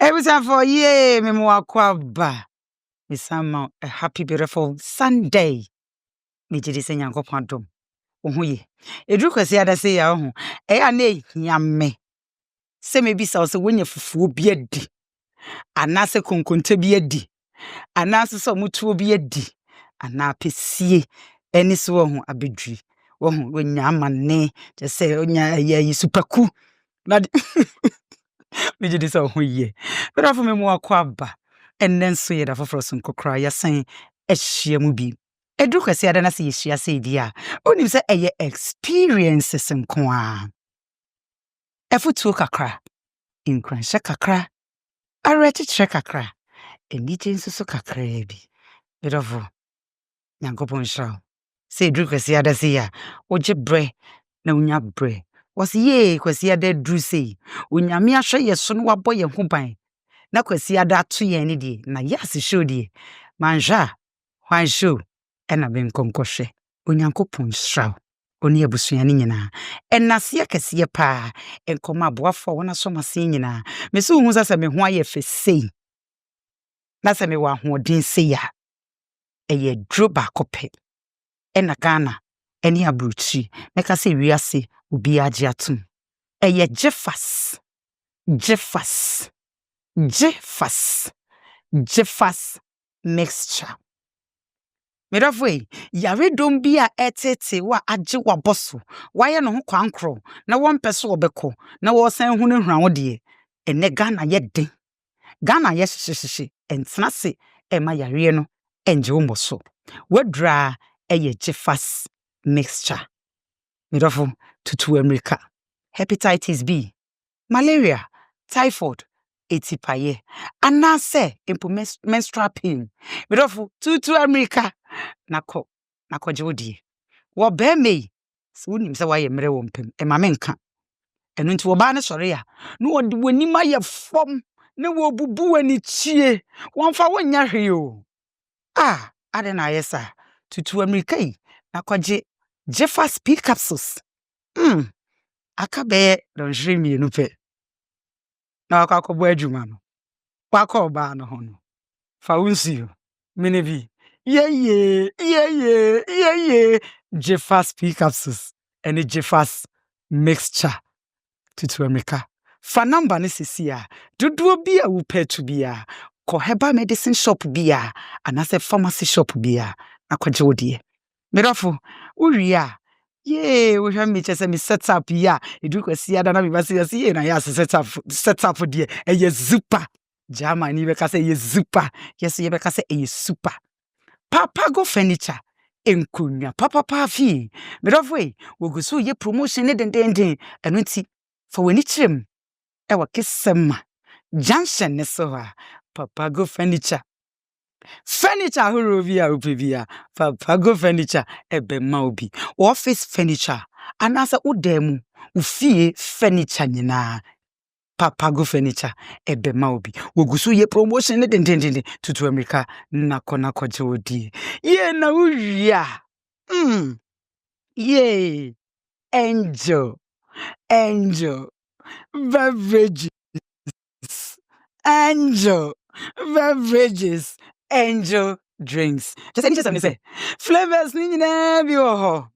Every time for ye, me mo akwaba. Me sama a happy beautiful Sunday. Me jidi se Nyankopon adom. Wo ho ye. Edru kwasi ada se ya ho. Ya na ehia me. Se me bisa se wonya fufuo bi adi. Ana se konkonte bi adi. Ana se mutuo bi adi. Ana pesie eni so wo ho abedwi. Wo ho wonya amane. Je se wonya ye supaku. Na me jidi se ho ye. But afọ me mo akwaba. Enen so ye da foforo so nkokra ya sen ehia mu bi. Edru kwasi ada na se yehia se bia. Onim se eye experiences nko a. Efutuo kakra. Inkranhye kakra. Arechichire kakra. Enije nsusu kakra bi. Bedofo. Nyankopon hira. Se edru kwasi ada se ya. Oje bre na unya bre. Wasi ye kwasi ada dru se. Onyame ahwe yeso no wabɔ ye ho ban. Na kwasi ada ato ye ne die. Na yas show die. Manja. Hwan show. Ena ben konkohwe. Onyankopon hira. Oni abusuani nyina. Enase akese pa. Enkoma boafo wona so mase nyina. Me so hu sase me ho aye fesei. Na se me wa hoodin se ya. Eye dro ba kope. Ena Ghana. Eni abruchi. Meka se wiase obi age atum. Eye Jeffas. Jeffas mixture. Medafwe, yare dom bi a etete wa age waboso. Waye no ho kwankro na wonpeso obeko na wo san hu ne hran wo de. Ene Ghana ye den. Ghana ye hyehyehye entena se ema yare no enje wo moso. Wadra eye Jeffas mixture. Medafo tutu America. Hepatitis B, malaria, typhoid, etipaye, anase menstrual pain. Medofo tutu America nako jodi. Wo be me so unim se waye mre wo mpem e ma menka. Enu nti wo ba ne sore ya. No wo de wanima ye fom ne wo bubu wani chie. Wonfa wonya hwe o. Ade na yesa tutu America yi nakoje Jeffas P capsules. Akabe don shimi enu pe. Na akakọbọ adwuma no. Kwakọ ọba no ho no. Fa wunsiyo. Menebi. Ye. Jeffas P capsules. Ene Jeffas mixture. Tutu America. Fa number ne sisi a. Duduo bi a wupe tu bi a. Ko herbal medicine shop bi a. Anase pharmacy shop bi a. Akwaje odie. Medofo. Uri a. We have me chese me set up ya. Edu kwasi ada na me basi ye na ya set up die. Eye super. Jama ni be ka say ye super. Yes ye be ka say eye super. Papago furniture. Enkunya papa fi. Me do we go so ye promotion ne den. Enu nti fa wani chirem. E wa kesema. Junction ne so ha. Papago furniture. Furniture huru bia upibia. Papago furniture ebe ma obi. Office furniture. Anasa udemu. Ufie furniture nyina. Papago furniture ebe ma obi. Wogusu ye promotion ne den. Tutu America nako jodi. Ye na uria. Ye. Angel. Beverages. Angel drinks. Just any just say flavors ni nyina bi wo ho.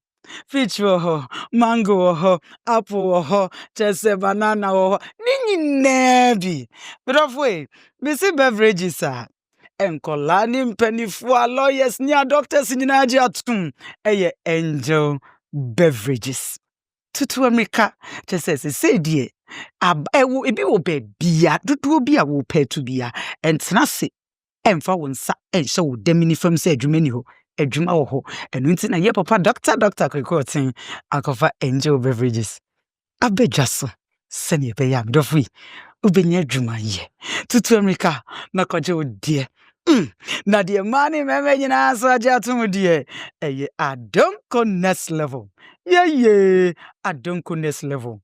Peach wo ho, mango wo ho, apple wo ho, just banana wo ho. Ni nyina bi. But of way, me see beverages are. Enkola ni mpanifo lawyers ni doctors nyina age atum. Eye Angel beverages. Tutu America just say die. Ebi wo be bia dudu bi a wo pe tu bia entena se emfa wo nsa enhye wo demini fam se adwuma ni ho adwuma wo ho enu nti na ye papa doctor kokotin akofa Angel beverages abedwaso se ne be ya mdofui ubenya adwuma ye tutu America na koje odie na de mani meme nyina so age atum die eye adonko next level ye adonko next level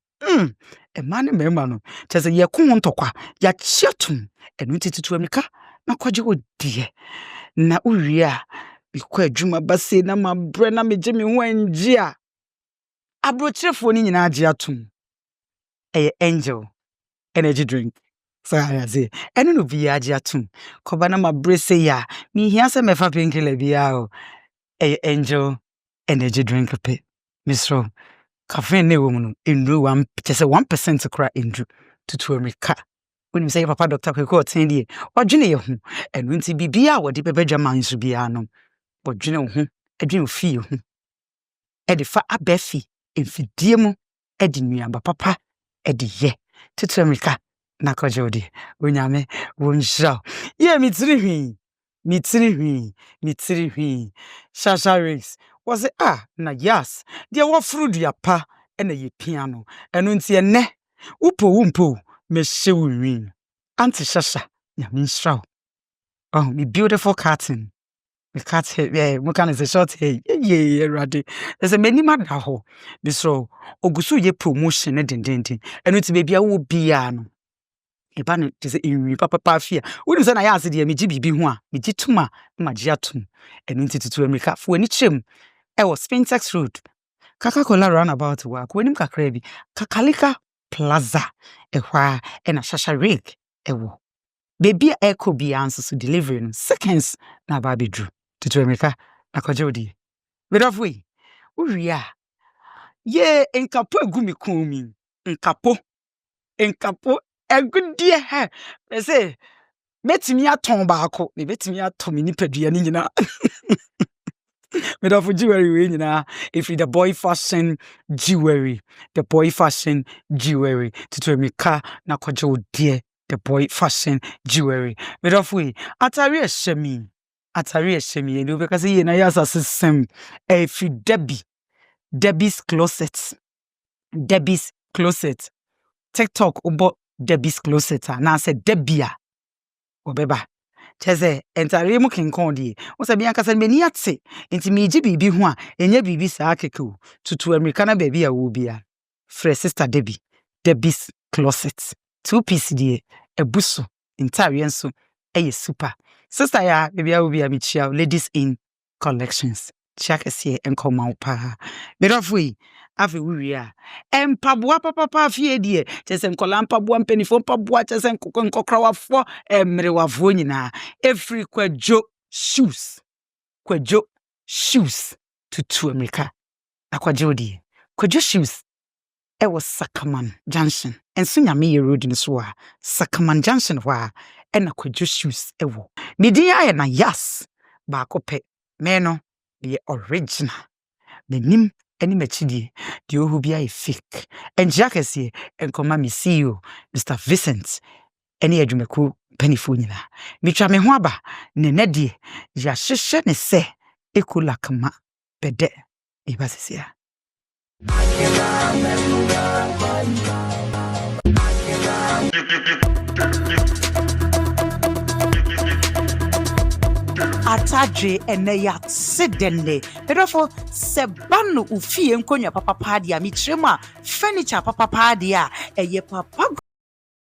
emane mema no chese ye ko ntokwa ya chiatum enu titutu America na kwaje odie na uwie a bikọ adwuma base na mabre na meje me ho anji a abrochefo ni nyina agye atum angel energy drink so I say eno no bi agye atum koba na mabrese ya mi hia se mefa painkiller bia o angel energy drink pe misro caffeine ne wo mu no endru 1% kra endru tutu America when you say papa doctor ko ten die odwene ye ho enu nti bibia a wode bebedwa manso bia no odwene ho adwene fi ho e de fa abafi emfidie mu e de nuamba papa e de ye tutu America na kojodi onyame wonhira ye mitiri hwi Shasha Race was it na yes de wo frudua pa e na ye piano enu nti ene upo me shewin Auntie Shasha nyame nhira oh me beautiful curtain me cat hair mo kan say short hair ye ready there's a many mad ho this so ogusu ye promotion ne dendenden enu nti bebia wo bia no eba no te say inwi papa afia wonu say na ya ase de me gibibi ho a me gituma ma gi atum enu nti tutu America fo ani chem e was Spintex Road Coca-Cola roundabout wa ko enim kakra bi Kakalika Plaza ehwa e na Shasha Rig ewo baby echo bi answer so delivery no seconds na ba bedru tutu America na kojodi bedofwe uria ye enkapo egumi komi enkapo egudie he me say metimi aton baako me betimi aton me nipadua ni nyina bedofwe jewelry we nyina if the boy fashion jewelry tutu America na kojodi the boy fashion jewelry bedofwe atari eshemi enu because ye na yasa system free Debbie's closet TikTok ubo Debbie's closet na say Debbia obeba cheze entare mu kinkon die wo se bia kasa meni ate enti meji bibi ho a enye bibi saa keke tutu America na baby a wo bia fresh sister Debbie's closet 2 piece die ebuso entare enso eye super sister ya baby a wo bia me chia ladies in collections chakese enkoma pa bedofwe afi wuria empaboa papa afie die chese nkola mpaboa mpenifo mpaboa chese nkokrawafo emrewafo nyina every kwadwo shoes tutu America akwadwo shoes e was Sakaman Junction enso nyame ye road ni so a Sakaman Junction wa e na kwadwo shoes e wo medi aye na yas ba kope me no be original menim eni machidi di ohu bia e fake enjakese enkoma me CEO Mr Vincent eni adwumaku panifo nyina mitwa me ho aba ne die ya hyehye ne se ekulakma bede ibasisia atadwe ene ya sedenne pedofo sebanu ufie nkonya papa dia mitrema furniture papa dia eye papa